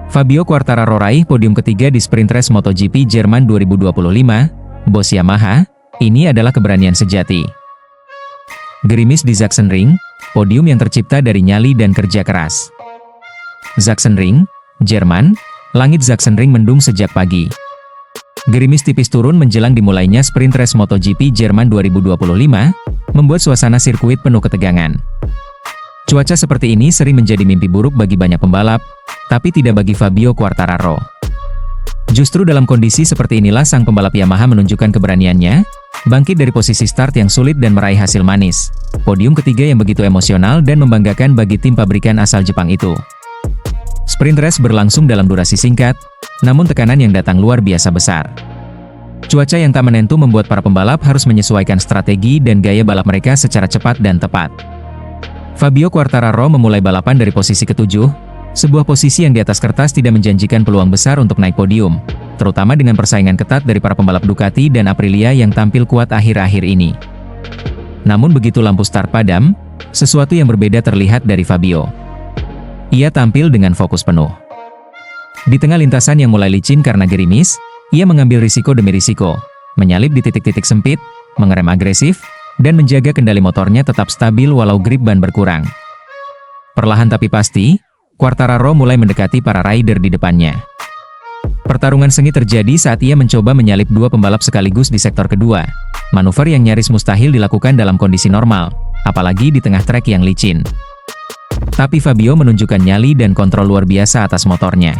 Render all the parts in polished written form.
Fabio Quartararo raih podium ketiga di Sprint Race MotoGP Jerman 2025, bos Yamaha, ini adalah keberanian sejati. Gerimis di Sachsenring, podium yang tercipta dari nyali dan kerja keras. Sachsenring, Jerman, langit Sachsenring mendung sejak pagi. Gerimis tipis turun menjelang dimulainya Sprint Race MotoGP Jerman 2025, membuat suasana sirkuit penuh ketegangan. Cuaca seperti ini sering menjadi mimpi buruk bagi banyak pembalap, tapi tidak bagi Fabio Quartararo. Justru dalam kondisi seperti inilah sang pembalap Yamaha menunjukkan keberaniannya, bangkit dari posisi start yang sulit dan meraih hasil manis. Podium ketiga yang begitu emosional dan membanggakan bagi tim pabrikan asal Jepang itu. Sprint Race berlangsung dalam durasi singkat, namun tekanan yang datang luar biasa besar. Cuaca yang tak menentu membuat para pembalap harus menyesuaikan strategi dan gaya balap mereka secara cepat dan tepat. Fabio Quartararo memulai balapan dari posisi ketujuh, sebuah posisi yang di atas kertas tidak menjanjikan peluang besar untuk naik podium, terutama dengan persaingan ketat dari para pembalap Ducati dan Aprilia yang tampil kuat akhir-akhir ini. Namun begitu lampu start padam, sesuatu yang berbeda terlihat dari Fabio. Ia tampil dengan fokus penuh. Di tengah lintasan yang mulai licin karena gerimis, ia mengambil risiko demi risiko, menyalip di titik-titik sempit, mengerem agresif, dan menjaga kendali motornya tetap stabil walau grip ban berkurang. Perlahan tapi pasti, Quartararo mulai mendekati para rider di depannya. Pertarungan sengit terjadi saat ia mencoba menyalip dua pembalap sekaligus di sektor kedua, manuver yang nyaris mustahil dilakukan dalam kondisi normal, apalagi di tengah trek yang licin. Tapi Fabio menunjukkan nyali dan kontrol luar biasa atas motornya.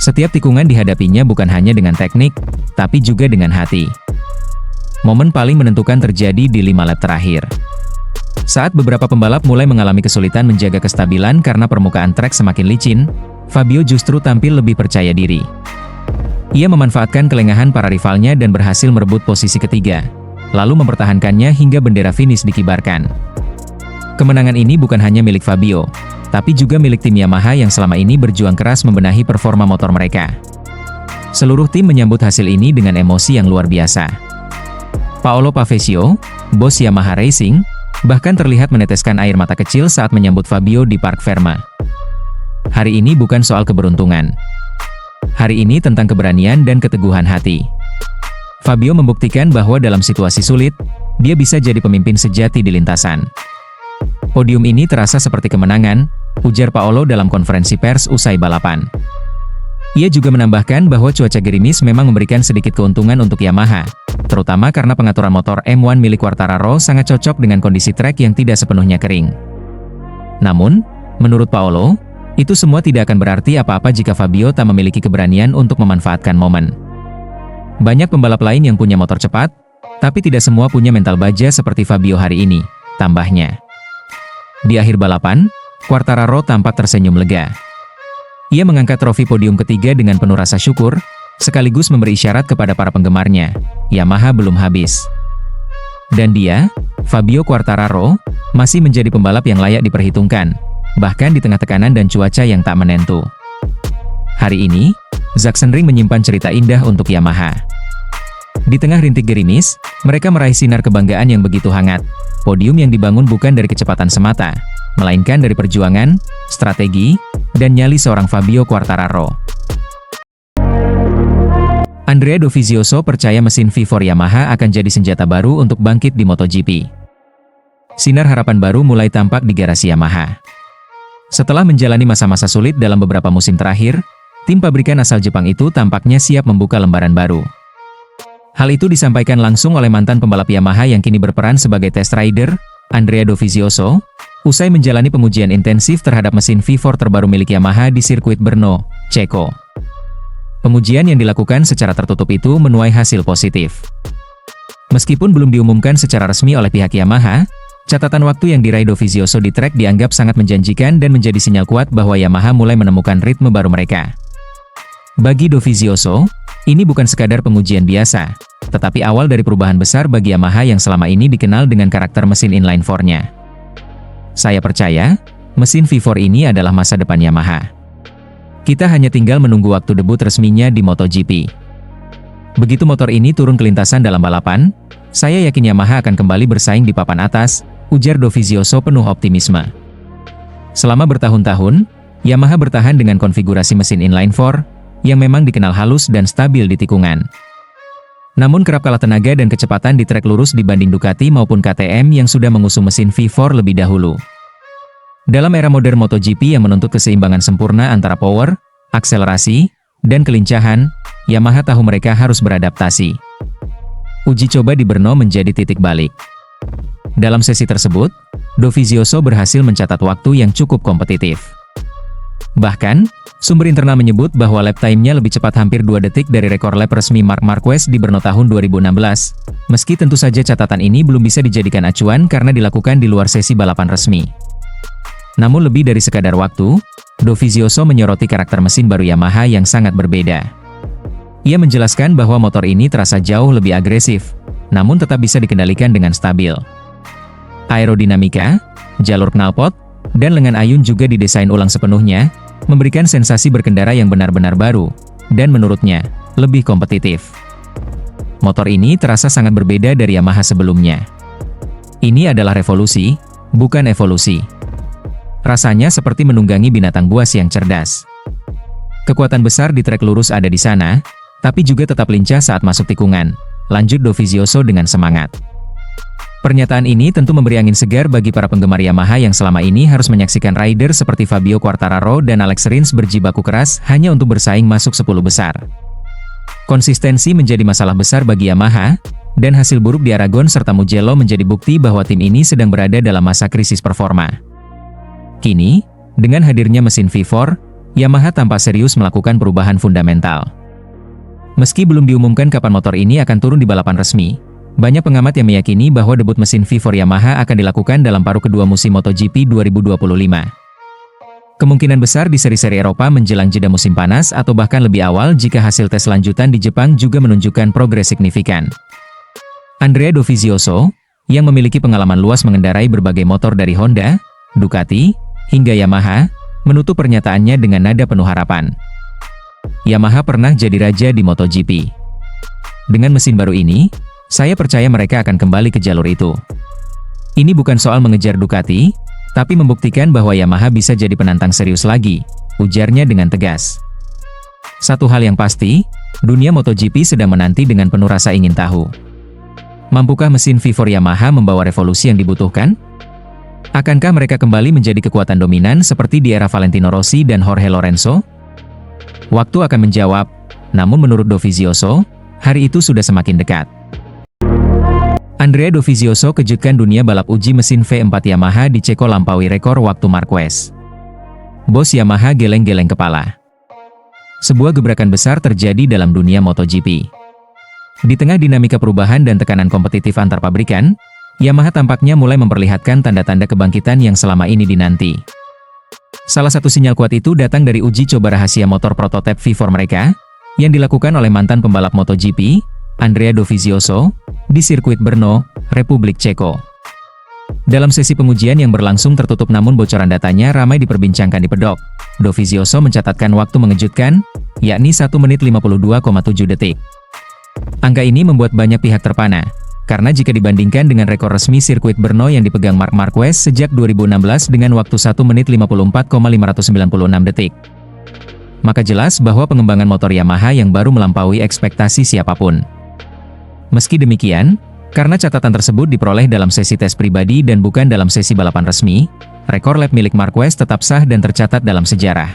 Setiap tikungan dihadapinya bukan hanya dengan teknik, tapi juga dengan hati. Momen paling menentukan terjadi di 5 lap terakhir. Saat beberapa pembalap mulai mengalami kesulitan menjaga kestabilan karena permukaan trek semakin licin, Fabio justru tampil lebih percaya diri. Ia memanfaatkan kelengahan para rivalnya dan berhasil merebut posisi ketiga, lalu mempertahankannya hingga bendera finish dikibarkan. Kemenangan ini bukan hanya milik Fabio, tapi juga milik tim Yamaha yang selama ini berjuang keras membenahi performa motor mereka. Seluruh tim menyambut hasil ini dengan emosi yang luar biasa. Paolo Pavesio, bos Yamaha Racing, bahkan terlihat meneteskan air mata kecil saat menyambut Fabio di Parc Ferme. Hari ini bukan soal keberuntungan. Hari ini tentang keberanian dan keteguhan hati. Fabio membuktikan bahwa dalam situasi sulit, dia bisa jadi pemimpin sejati di lintasan. Podium ini terasa seperti kemenangan, ujar Paolo dalam konferensi pers usai balapan. Ia juga menambahkan bahwa cuaca gerimis memang memberikan sedikit keuntungan untuk Yamaha, terutama karena pengaturan motor M1 milik Quartararo sangat cocok dengan kondisi trek yang tidak sepenuhnya kering. Namun, menurut Paolo, itu semua tidak akan berarti apa-apa jika Fabio tak memiliki keberanian untuk memanfaatkan momen. Banyak pembalap lain yang punya motor cepat, tapi tidak semua punya mental baja seperti Fabio hari ini, tambahnya. Di akhir balapan, Quartararo tampak tersenyum lega. Ia mengangkat trofi podium ketiga dengan penuh rasa syukur, sekaligus memberi isyarat kepada para penggemarnya, Yamaha belum habis. Dan dia, Fabio Quartararo, masih menjadi pembalap yang layak diperhitungkan, bahkan di tengah tekanan dan cuaca yang tak menentu. Hari ini, Sachsenring menyimpan cerita indah untuk Yamaha. Di tengah rintik gerimis, mereka meraih sinar kebanggaan yang begitu hangat. Podium yang dibangun bukan dari kecepatan semata, melainkan dari perjuangan, strategi, dan nyali seorang Fabio Quartararo. Andrea Dovizioso percaya mesin V4 Yamaha akan jadi senjata baru untuk bangkit di MotoGP. Sinar harapan baru mulai tampak di garasi Yamaha. Setelah menjalani masa-masa sulit dalam beberapa musim terakhir, tim pabrikan asal Jepang itu tampaknya siap membuka lembaran baru. Hal itu disampaikan langsung oleh mantan pembalap Yamaha yang kini berperan sebagai test rider, Andrea Dovizioso, usai menjalani pengujian intensif terhadap mesin V4 terbaru milik Yamaha di sirkuit Brno, Ceko. Pengujian yang dilakukan secara tertutup itu menuai hasil positif. Meskipun belum diumumkan secara resmi oleh pihak Yamaha, catatan waktu yang diraih Dovizioso di trek dianggap sangat menjanjikan dan menjadi sinyal kuat bahwa Yamaha mulai menemukan ritme baru mereka. Bagi Dovizioso, ini bukan sekadar pengujian biasa, tetapi awal dari perubahan besar bagi Yamaha yang selama ini dikenal dengan karakter mesin inline 4-nya. Saya percaya, mesin V4 ini adalah masa depan Yamaha. Kita hanya tinggal menunggu waktu debut resminya di MotoGP. Begitu motor ini turun ke lintasan dalam balapan, saya yakin Yamaha akan kembali bersaing di papan atas, ujar Dovizioso penuh optimisme. Selama bertahun-tahun, Yamaha bertahan dengan konfigurasi mesin inline-4, yang memang dikenal halus dan stabil di tikungan. Namun kerap kalah tenaga dan kecepatan di trek lurus dibanding Ducati maupun KTM yang sudah mengusung mesin V4 lebih dahulu. Dalam era modern MotoGP yang menuntut keseimbangan sempurna antara power, akselerasi, dan kelincahan, Yamaha tahu mereka harus beradaptasi. Uji coba di Brno menjadi titik balik. Dalam sesi tersebut, Dovizioso berhasil mencatat waktu yang cukup kompetitif. Bahkan, sumber internal menyebut bahwa lap time-nya lebih cepat hampir 2 detik dari rekor lap resmi Marc Marquez di Brno tahun 2016, meski tentu saja catatan ini belum bisa dijadikan acuan karena dilakukan di luar sesi balapan resmi. Namun lebih dari sekadar waktu, Dovizioso menyoroti karakter mesin baru Yamaha yang sangat berbeda. Ia menjelaskan bahwa motor ini terasa jauh lebih agresif, namun tetap bisa dikendalikan dengan stabil. Aerodinamika, jalur knalpot, dan lengan ayun juga didesain ulang sepenuhnya, memberikan sensasi berkendara yang benar-benar baru, dan menurutnya, lebih kompetitif. Motor ini terasa sangat berbeda dari Yamaha sebelumnya. Ini adalah revolusi, bukan evolusi. Rasanya seperti menunggangi binatang buas yang cerdas. Kekuatan besar di trek lurus ada di sana, tapi juga tetap lincah saat masuk tikungan, lanjut Dovizioso dengan semangat. Pernyataan ini tentu memberi angin segar bagi para penggemar Yamaha yang selama ini harus menyaksikan rider seperti Fabio Quartararo dan Alex Rins berjibaku keras hanya untuk bersaing masuk 10 besar. Konsistensi menjadi masalah besar bagi Yamaha, dan hasil buruk di Aragon serta Mugello menjadi bukti bahwa tim ini sedang berada dalam masa krisis performa. Kini, dengan hadirnya mesin V4, Yamaha tampak serius melakukan perubahan fundamental. Meski belum diumumkan kapan motor ini akan turun di balapan resmi, banyak pengamat yang meyakini bahwa debut mesin V4 Yamaha akan dilakukan dalam paruh kedua musim MotoGP 2025. Kemungkinan besar di seri-seri Eropa menjelang jeda musim panas atau bahkan lebih awal jika hasil tes lanjutan di Jepang juga menunjukkan progres signifikan. Andrea Dovizioso, yang memiliki pengalaman luas mengendarai berbagai motor dari Honda, Ducati, hingga Yamaha, menutup pernyataannya dengan nada penuh harapan. Yamaha pernah jadi raja di MotoGP. Dengan mesin baru ini, saya percaya mereka akan kembali ke jalur itu. Ini bukan soal mengejar Ducati, tapi membuktikan bahwa Yamaha bisa jadi penantang serius lagi, ujarnya dengan tegas. Satu hal yang pasti, dunia MotoGP sedang menanti dengan penuh rasa ingin tahu. Mampukah mesin V4 Yamaha membawa revolusi yang dibutuhkan? Akankah mereka kembali menjadi kekuatan dominan seperti di era Valentino Rossi dan Jorge Lorenzo? Waktu akan menjawab, namun menurut Dovizioso, hari itu sudah semakin dekat. Andrea Dovizioso kejutkan dunia balap uji mesin V4 Yamaha di Ceko lampaui rekor waktu Marquez. Bos Yamaha geleng-geleng kepala. Sebuah gebrakan besar terjadi dalam dunia MotoGP. Di tengah dinamika perubahan dan tekanan kompetitif antar pabrikan, Yamaha tampaknya mulai memperlihatkan tanda-tanda kebangkitan yang selama ini dinanti. Salah satu sinyal kuat itu datang dari uji coba rahasia motor prototipe V4 mereka, yang dilakukan oleh mantan pembalap MotoGP, Andrea Dovizioso, di sirkuit Brno, Republik Ceko. Dalam sesi pengujian yang berlangsung tertutup namun bocoran datanya ramai diperbincangkan di pedok, Dovizioso mencatatkan waktu mengejutkan, yakni 1 menit 52,7 detik. Angka ini membuat banyak pihak terpana, karena jika dibandingkan dengan rekor resmi sirkuit Brno yang dipegang Marc Marquez sejak 2016 dengan waktu 1 menit 54,596 detik. Maka jelas bahwa pengembangan motor Yamaha yang baru melampaui ekspektasi siapapun. Meski demikian, karena catatan tersebut diperoleh dalam sesi tes pribadi dan bukan dalam sesi balapan resmi, rekor lap milik Marquez tetap sah dan tercatat dalam sejarah.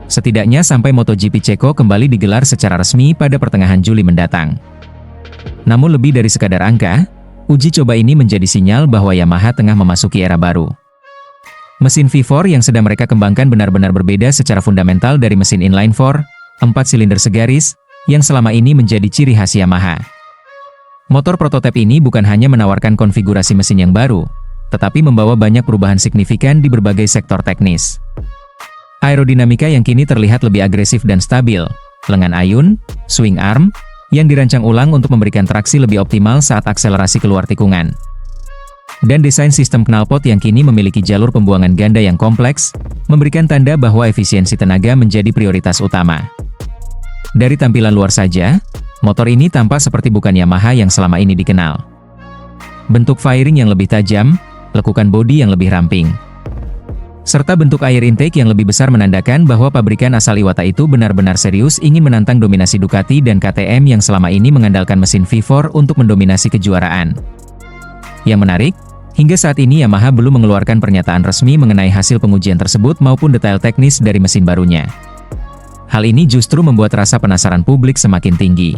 Setidaknya sampai MotoGP Ceko kembali digelar secara resmi pada pertengahan Juli mendatang. Namun lebih dari sekadar angka, uji coba ini menjadi sinyal bahwa Yamaha tengah memasuki era baru. Mesin V4 yang sedang mereka kembangkan benar-benar berbeda secara fundamental dari mesin inline-4, 4 silinder segaris, yang selama ini menjadi ciri khas Yamaha. Motor prototipe ini bukan hanya menawarkan konfigurasi mesin yang baru, tetapi membawa banyak perubahan signifikan di berbagai sektor teknis. Aerodinamika yang kini terlihat lebih agresif dan stabil, lengan ayun, swing arm, yang dirancang ulang untuk memberikan traksi lebih optimal saat akselerasi keluar tikungan. Dan desain sistem knalpot yang kini memiliki jalur pembuangan ganda yang kompleks, memberikan tanda bahwa efisiensi tenaga menjadi prioritas utama. Dari tampilan luar saja, motor ini tampak seperti bukan Yamaha yang selama ini dikenal. Bentuk fairing yang lebih tajam, lekukan bodi yang lebih ramping. serta bentuk air intake yang lebih besar menandakan bahwa pabrikan asal Iwata itu benar-benar serius ingin menantang dominasi Ducati dan KTM yang selama ini mengandalkan mesin V4 untuk mendominasi kejuaraan. Yang menarik, hingga saat ini Yamaha belum mengeluarkan pernyataan resmi mengenai hasil pengujian tersebut maupun detail teknis dari mesin barunya. Hal ini justru membuat rasa penasaran publik semakin tinggi.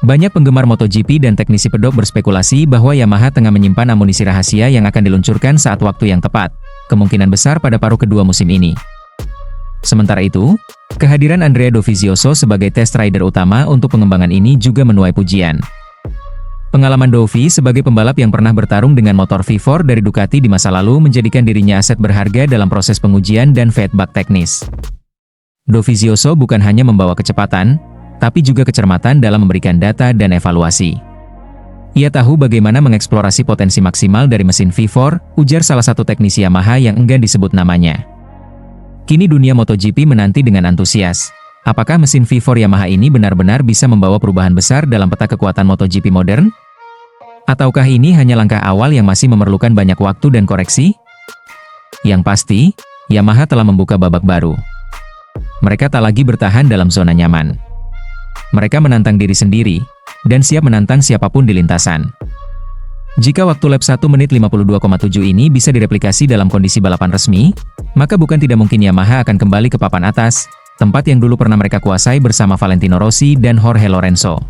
Banyak penggemar MotoGP dan teknisi pedok berspekulasi bahwa Yamaha tengah menyimpan amunisi rahasia yang akan diluncurkan saat waktu yang tepat, kemungkinan besar pada paruh kedua musim ini. Sementara itu, kehadiran Andrea Dovizioso sebagai test rider utama untuk pengembangan ini juga menuai pujian. Pengalaman Dovi sebagai pembalap yang pernah bertarung dengan motor V4 dari Ducati di masa lalu menjadikan dirinya aset berharga dalam proses pengujian dan feedback teknis. Dovizioso bukan hanya membawa kecepatan, tapi juga kecermatan dalam memberikan data dan evaluasi. Ia tahu bagaimana mengeksplorasi potensi maksimal dari mesin V4, ujar salah satu teknisi Yamaha yang enggan disebut namanya. Kini dunia MotoGP menanti dengan antusias. Apakah mesin V4 Yamaha ini benar-benar bisa membawa perubahan besar dalam peta kekuatan MotoGP modern? Ataukah ini hanya langkah awal yang masih memerlukan banyak waktu dan koreksi? Yang pasti, Yamaha telah membuka babak baru. Mereka tak lagi bertahan dalam zona nyaman. Mereka menantang diri sendiri, dan siap menantang siapapun di lintasan. Jika waktu lap 1 menit 52,7 ini bisa direplikasi dalam kondisi balapan resmi, maka bukan tidak mungkin Yamaha akan kembali ke papan atas, tempat yang dulu pernah mereka kuasai bersama Valentino Rossi dan Jorge Lorenzo.